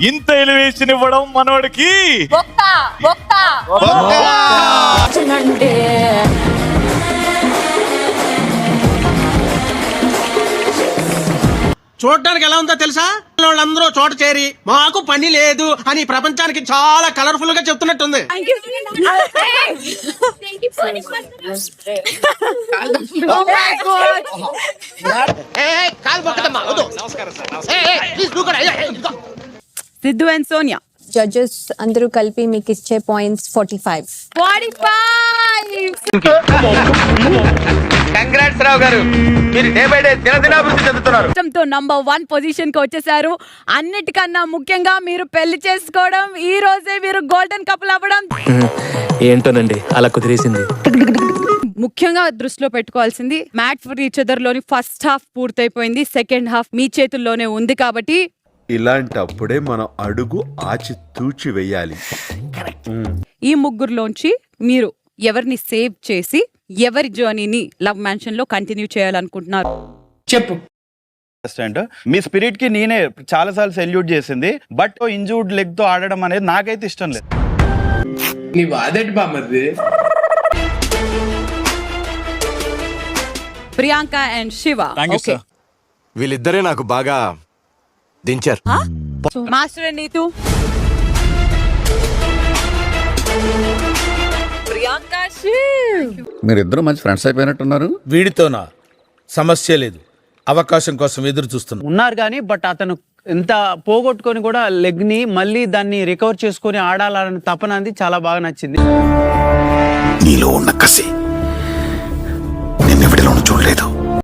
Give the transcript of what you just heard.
ఇంత ఎలివేషన్ ఇవ్వడం మనోడికి చూడడానికి ఎలా ఉందో తెలుసా? వాళ్ళందరూ చోట చేరి మాకు పని లేదు అని ప్రపంచానికి చాలా కలర్ఫుల్ గా చెప్తున్నట్టుంది. సిద్ధు అండ్ సోనియా జడ్జెస్ అందరూ కలిపి మీకు ఇచ్చే పాయింట్స్ 45. కంగ్రాట్స్ రావు గారు, మీరు డే బై డే దినదినాభివృద్ధి చెందుతున్నారు. నంబర్ 1 పొజిషన్ కి వచ్చేసారు. అన్నిటికన్నా ముఖ్యంగా మీరు పెళ్లి చేసుకోవడం, ఈ రోజే మీరు గోల్డెన్ కపుల్ అవ్వడం ఏంటోనండి అలా కుదిరేసింది. ముఖ్యంగా దృష్టిలో పెట్టుకోవాల్సింది మ్యాట్ ఫర్ ఈచ్ అదర్ లోని ఫస్ట్ హాఫ్ పూర్తయిపోయింది, సెకండ్ హాఫ్ మీ చేతుల్లోనే ఉంది. కాబట్టి ఇలాంటప్పుడే మనం అడుగు ఆచి తూచి వెయ్యాలి. ఈ ముగ్గురులోంచి మీరు ఎవరిని సేవ్ చేసి ఎవరి జర్నీని లవ్ మ్యాన్షన్ లో కంటిన్యూ చేయాలనుకుంటున్నారు? చెప్పు. మీ స్పిరిట్ కి నేనే చాలా సార్లు సెల్యూట్ చేసింది, బట్ ఇంజూర్డ్ లెగ్ తో ఆడడం అనేది నాకైతే ఇష్టం లేదు. ప్రియాంక అండ్ శివ. వీళ్ళిద్దరే నాకు బాగా దించారు. Master and Neetu. ప్రియాంక మీరిద్దరు మంచి ఫ్రెండ్స్ అయిపోయినట్టున్నారు. వీడితోనా సమస్య లేదు, అవకాశం కోసం ఎదురు చూస్తున్నాం. ఉన్నారు కానీ బట్ అతను ఎంత పోగొట్టుకొని కూడా లెగ్ ని మళ్ళీ దాన్ని రికవర్ చేసుకొని ఆడాలన్న తపన చాలా బాగా నచ్చింది. నీలో ఉన్న కసి